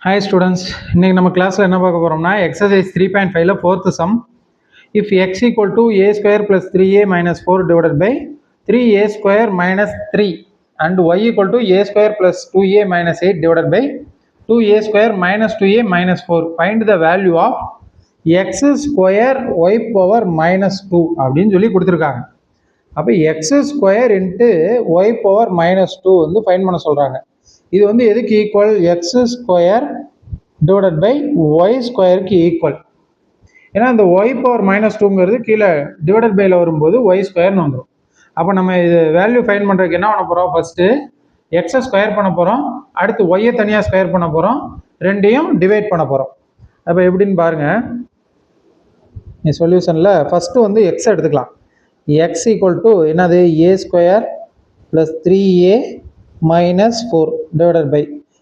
Hi students, இன்னைக்கு நம்ம கிளாஸ்ல என்ன பார்க்க போறோம்னா exercise 3.5ல fourth sum. If x equal to a square plus 3a minus 4 divided by 3a square minus 3 and y equal to a square plus 2a minus 8 divided by 2a square minus 2a minus 4. Find the value of x square y power minus 2 அப்படின்னு சொல்லி கொடுத்துருக்காங்க. அப்போ x square into y power minus 2 வந்து find பண்ண சொல்கிறாங்க. இது வந்து எதுக்கு equal? X square divided by Y ஸ்கொயருக்கு ஈக்குவல். ஏன்னா இந்த ஒய் பவர் மைனஸ் டூங்கிறது கீழே டிவைடட் பையில் வரும்போது ஒய் ஸ்கொயர்னு வந்துடும். அப்போ நம்ம இது வேல்யூ ஃபைண்ட் பண்ணுறதுக்கு என்ன பண்ண போகிறோம்? ஃபஸ்ட்டு எக்ஸை ஸ்கொயர் பண்ண போகிறோம், அடுத்து ஒய்யை தனியாக ஸ்கொயர் பண்ண போகிறோம், ரெண்டையும் டிவைட் பண்ண போகிறோம். அப்போ எப்படின்னு பாருங்கள். சொல்யூஷனில் ஃபஸ்ட்டு வந்து எக்ஸ் எடுத்துக்கலாம். எக்ஸ் ஈக்குவல் டு என்னது? A square plus 3a minus 4 divided by,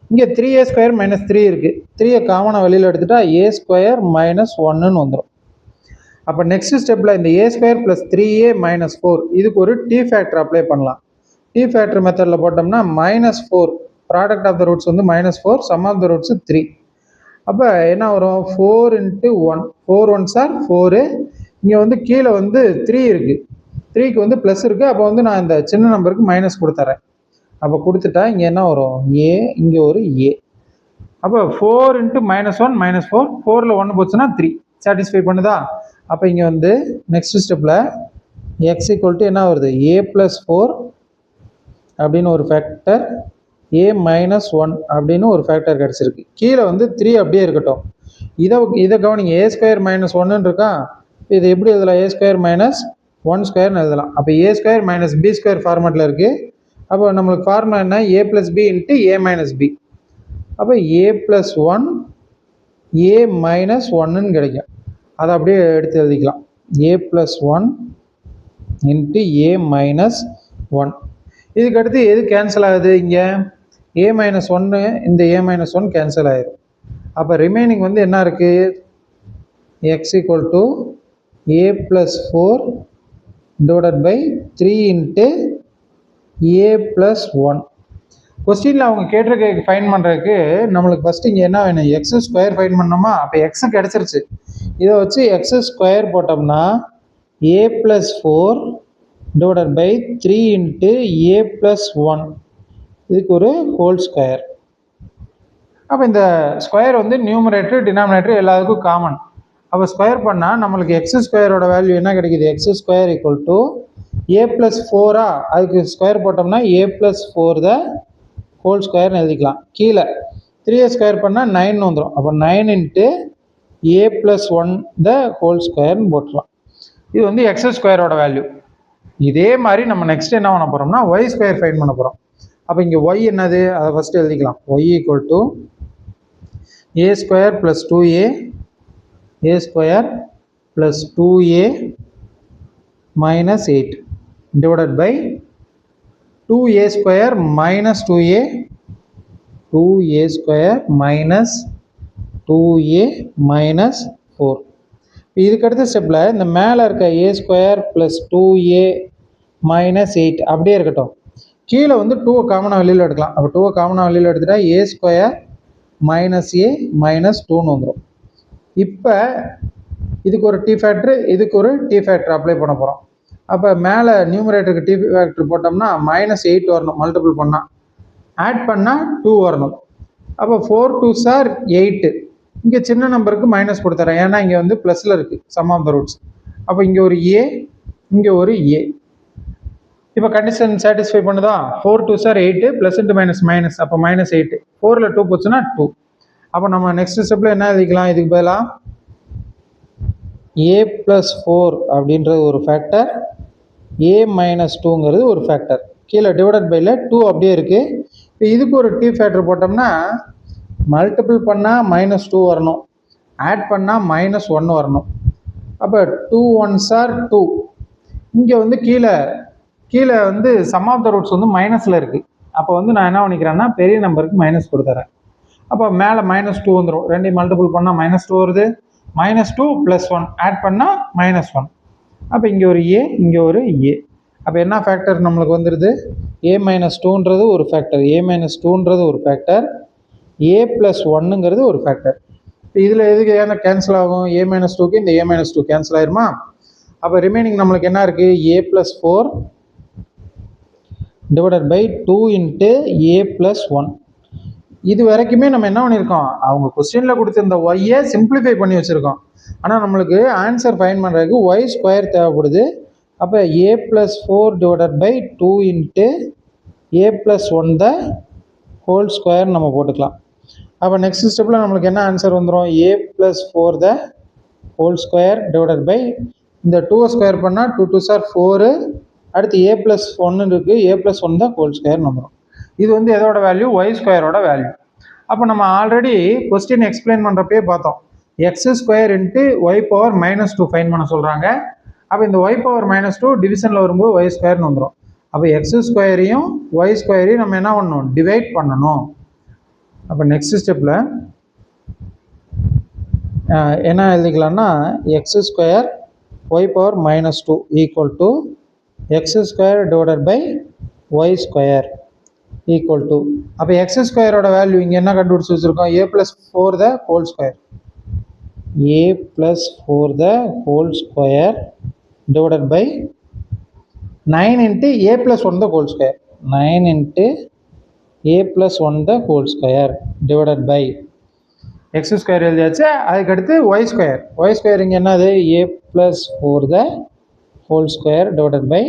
இங்கே 3a ஸ்கொயர் மைனஸ் 3 இருக்குது, 3 காமனாக வெளியில் எடுத்துட்டா ஏ ஸ்கொயர் மைனஸ் 1ன்னு வந்துடும். அப்போ நெக்ஸ்ட் ஸ்டெப்பில் இந்த ஏ ஸ்கொயர் ப்ளஸ் 3a மைனஸ் 4 இதுக்கு ஒரு டி ஃபேக்டர் அப்ளை பண்ணலாம். டி ஃபேக்டர் மெத்தடில் போட்டோம்னா minus 4 product of the roots வந்து minus 4, sum of the roots 3. அப்போ என்ன வரும்? 4 × 1, 4 1s are 4. இங்கே வந்து கீழே வந்து 3 இருக்குது, 3க்கு வந்து ப்ளஸ் இருக்குது. அப்போ வந்து நான் இந்த சின்ன நம்பருக்கு மைனஸ் கொடுத்துட்றேன். அப்போ கொடுத்துட்டா இங்கே என்ன வரும்? ஏ, இங்கே ஒரு ஏ. அப்போ 4 × -1 -4, 4ல் 1 போச்சுன்னா 3 சாட்டிஸ்ஃபை பண்ணுதா? அப்போ இங்கே வந்து நெக்ஸ்ட் ஸ்டெப்பில் எக்ஸ் ஈக்குவல் டு என்ன வருது? ஏ ப்ளஸ் 4 அப்படின்னு ஒரு ஃபேக்டர், ஏ மைனஸ் 1 அப்படின்னு ஒரு ஃபேக்டர் கிடச்சிருக்கு. கீழே வந்து 3 அப்படியே இருக்கட்டும். இதை கவனிங்க, ஏ ஸ்கொயர் மைனஸ் 1ன்னு இருக்கா? இது எப்படி எழுதலாம்? ஏ ஸ்கொயர் மைனஸ் 1 ஸ்கொயர்னு எழுதலாம். அப்போ ஏ ஸ்கொயர் மைனஸ் பி ஸ்கொயர் ஃபார்மேட்டில் இருக்குது. அப்போ நம்மளுக்கு ஃபார்முலா என்ன? ஏ ப்ளஸ் பி இன்ட்டு ஏ மைனஸ் பி. அப்போ ஏ ப்ளஸ் 1 ஏ மைனஸ் 1ன்னு கிடைக்கும். அதை அப்படியே எடுத்து எழுதிக்கலாம். ஏ ப்ளஸ் 1 இன்ட்டு ஏ மைனஸ் 1. இதுக்கு அடுத்து எது கேன்சல் ஆகுது? இங்கே ஏ மைனஸ் 1, இந்த ஏ மைனஸ் 1 கேன்சல் ஆகிடும். அப்போ ரிமைனிங் வந்து என்ன இருக்குது? X equal to A plus 4 divided by 3 into A plus 1. கொஸ்டினில் அவங்க கேட்டிருக்க ஃபைன் பண்ணுறதுக்கு நம்மளுக்கு ஃபஸ்ட்டு இங்கே என்ன வேணும்? எக்ஸ் ஸ்கொயர் ஃபைன் பண்ணோமா? அப்போ எக்ஸு கிடச்சிருச்சு. இதை வச்சு எக்ஸ் ஸ்கொயர் போட்டோம்னா A plus 4 divided by 3 into A plus 1, இதுக்கு ஒரு ஹோல் ஸ்கொயர். அப்போ இந்த ஸ்கொயர் வந்து நியூமரேட்டர் டினாமினேட்டர் எல்லாத்துக்கும் காமன். அப்போ ஸ்கொயர் பண்ணால் நம்மளுக்கு எக்ஸ் ஸ்கொயரோட வேல்யூ என்ன கிடைக்குது? X square equal to A plus 4, அதுக்கு ஸ்கொயர் போட்டோம்னா ஏ ப்ளஸ் 4 த ஹோல் ஸ்கொயர்னு எழுதிக்கலாம். கீழே 3a ஸ்கொயர் பண்ணால் 9 வந்துடும். அப்போ 9 into A plus 1 the whole ஸ்கொயர்னு போட்டுடலாம். இது வந்து எக்ஸ் ஸ்கொயரோட வேல்யூ. இதே மாதிரி நம்ம நெக்ஸ்ட் என்ன பண்ண போகிறோம்னா ஒய் ஸ்கொயர் ஃபைண்ட் பண்ண போகிறோம். அப்போ இங்கே ஒய் என்னது? அதை ஃபஸ்ட்டு எழுதிக்கலாம். Y equal to a square plus 2a, a square plus 2a minus 8 divided by 2a square minus 2a, 2a square minus 2a minus 4. இதுக்கு அடுத்த ஸ்டெப்பில் இந்த மேலே இருக்க a square plus 2a minus 8 அப்படியே இருக்கட்டும். கீழே வந்து 2 காமனாக வெளியில் எடுக்கலாம். அப்போ 2 காமனாக வெளியில் எடுத்துட்டா a square minus a minus 2ன்னு வந்துடும். இப்போ இதுக்கு ஒரு டி ஃபேக்டர், இதுக்கு ஒரு டி ஃபேக்டர் அப்ளை பண்ண போகிறோம். அப்போ மேலே நியூமரேட்டருக்கு டி ஃபேக்டர் போட்டோம்னா -8 வரணும், மல்டிபிள் பண்ணால். ஆட் பண்ணால் 2 வரணும். அப்போ 4 2s are 8. இங்கே சின்ன நம்பருக்கு மைனஸ் கொடுத்துறேன், ஏன்னா இங்கே வந்து ப்ளஸில் இருக்குது சம் ஆஃப் த ரூட்ஸ். அப்போ இங்கே ஒரு ஏ, இங்கே ஒரு ஏ. இப்போ கண்டிஷன் சாட்டிஸ்ஃபை பண்ணுதா? 4 2s are 8, plus into minus minus, அப்போ -8. 4ல் 2 போச்சுன்னா 2. அப்போ நம்ம நெக்ஸ்ட் ஸ்டெப்பில் என்ன எழுதிக்கலாம்? இதுக்கு பதிலாக ஏ ப்ளஸ் 4 அப்படின்றது ஒரு ஃபேக்டர், ஏ மைனஸ் 2ங்கிறது ஒரு ஃபேக்டர். கீழே டிவைடட் பையில் 2 அப்படியே இருக்குது. இப்போ இதுக்கு ஒரு டி ஃபேக்டர் போட்டோம்னா மல்டிபிள் பண்ணால் -2 வரணும், ஆட் பண்ணால் -1 வரணும். அப்போ 2 1s are 2. இங்கே வந்து கீழே வந்து சம் ஆஃப் த ரூட்ஸ் வந்து மைனஸில் இருக்குது. அப்போ வந்து நான் என்ன பண்ணிக்கிறேன்னா பெரிய நம்பருக்கு மைனஸ் கொடுத்துறேன். அப்போ மேலே -2 வந்துடும். ரெண்டையும் மல்டிபிள் பண்ணால் -2 வருது. -2 + 1 ஆட் பண்ணால் -1. அப்போ இங்கே ஒரு ஏ, இங்கே ஒரு ஏ. அப்போ என்ன ஃபேக்டர் நம்மளுக்கு வந்துடுது? a - 2ன்றது ஒரு ஃபேக்டர், a - 2ன்றது ஒரு ஃபேக்டர், ஏ ப்ளஸ் ஒன்னுங்கிறது ஒரு ஃபேக்டர். இப்போ இதில் எதுக்கு ஏன்னா கேன்சல் ஆகும், ஏ மைனஸ் டூக்கு இந்த ஏ மைனஸ் டூ கேன்சல் ஆயிருமா? அப்போ ரிமைனிங் நம்மளுக்கு என்ன இருக்குது, A plus four divided by 2 into A plus one. இது வரைக்குமே நம்ம என்ன பண்ணியிருக்கோம், அவங்க கொஸ்டினில் கொடுத்துருந்த ஒய்யை சிம்பிளிஃபை பண்ணி வச்சுருக்கோம். ஆனால் நம்மளுக்கு ஆன்சர் ஃபைன் பண்ணுறதுக்கு ஒய் ஸ்கொயர் தேவைப்படுது. அப்போ A plus four divided by 2 into A plus one the whole square நம்ம போட்டுக்கலாம். அப்போ நெக்ஸ்ட் ஸ்டெப்பில் நம்மளுக்கு என்ன ஆன்சர் வந்துடும், A plus four the whole square divided by இந்த 2 ஸ்கொயர் பண்ணால் 2 2 சார் 4, அடுத்து ஏ ப்ளஸ் ஒன்று இருக்குது, A plus one the whole ஸ்கொயர்னு வந்துடும். இது வந்து எதோட வேல்யூ, ஒய் ஸ்கொயரோட வேல்யூ. அப்போ நம்ம ஆல்ரெடி கொஸ்டின் எக்ஸ்பிளைன் பண்ணுறப்பே பார்த்தோம், x square into y power minus two find பண்ண சொல்கிறாங்க. அப்போ இந்த ஒய் பவர் மைனஸ் டூ டிவிஷனில் வரும்போது ஒய் ஸ்கொயர்னு வந்துடும். அப்போ எக்ஸ் ஸ்கொயரையும் ஒய் ஸ்கொயரையும் நம்ம என்ன பண்ணணும், டிவைட் பண்ணணும். அப்போ நெக்ஸ்ட் ஸ்டெப்பில் என்ன எழுதிக்கலாம்னா, X square Y power minus two equal to X square divided by Y square equal to, அப்போ எக்ஸ் ஸ்கொயரோட வேல்யூ இங்கே என்ன கண்டுபிடிச்சி வச்சுருக்கோம், A plus four the whole square, A plus four the whole square divided by 9 into A plus one the whole square, 9 into A plus one the whole square divided by X square எழுதியாச்சு. அதுக்கடுத்து Y square, Y square இங்கே என்னது, A plus four the whole square divided by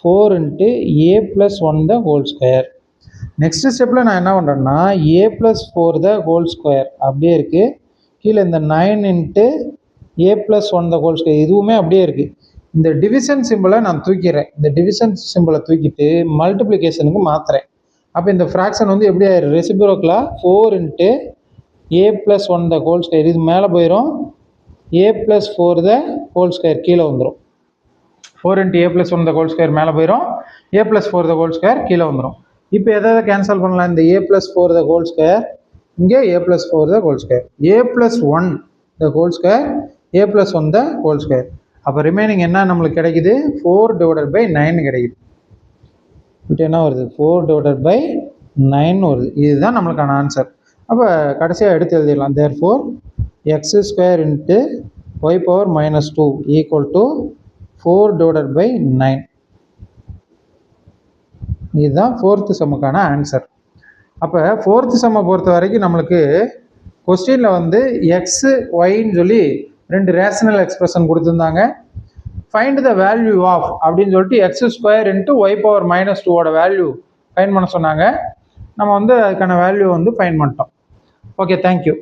4 into A plus one the whole square. Next ஸ்டெப்பில் நான் என்ன பண்ணுறேன்னா, A plus four the whole square அப்படியே இருக்குது, கீழே இந்த 9 into A plus one the whole square இதுவுமே அப்படியே இருக்குது. இந்த டிவிஷன் சிம்பிளை நான் தூக்கிறேன், இந்த டிவிஷன் சிம்பிளை தூக்கிட்டு மல்டிப்ளிகேஷனுக்கு மாற்றுறேன். அப்போ இந்த ஃப்ராக்ஷன் வந்து எப்படி ஆயிரும், ரெசிப்ரோக்கலாக 4 into A plus one the whole square இது மேலே போயிடும், A plus four the whole square கீழே வந்துடும். 4 into A plus one the whole square மேலே போயிடும், A plus four the whole square கீழே வந்துடும். இப்போ எதாவது கேன்சல் பண்ணலாம், இந்த A plus four the whole square இங்கே A plus four the whole square, A plus one the whole square, A plus one the whole square. அப்போ remaining என்ன நம்மளுக்கு கிடைக்குது, 4 டிவைடட் பை 9 கிடைக்குது. இப்போ என்ன வருது, 4 டிவைடட் பை 9 வருது. இதுதான் நம்மளுக்கான ஆன்சர். அப்போ கடைசியாக எடுத்து எழுதிடலாம், therefore x square into y power minus two equal to 4 divided by 9. இதுதான் ஃபோர்த்து சம்முக்கான ஆன்சர். அப்போ ஃபோர்த்து சம்மை பொறுத்த வரைக்கும் நம்மளுக்கு கொஸ்டினில் வந்து எக்ஸு ஒய்ன்னு சொல்லி 2 ரேஷனல் எக்ஸ்பிரஷன் கொடுத்துருந்தாங்க. ஃபைண்ட் த வேல்யூ ஆஃப் அப்படின்னு சொல்லிட்டு x square into y power minus டூவோட வேல்யூ ஃபைன் பண்ண சொன்னாங்க. நம்ம வந்து அதுக்கான வேல்யூ வந்து ஃபைன் பண்ணிட்டோம். Okay, thank you.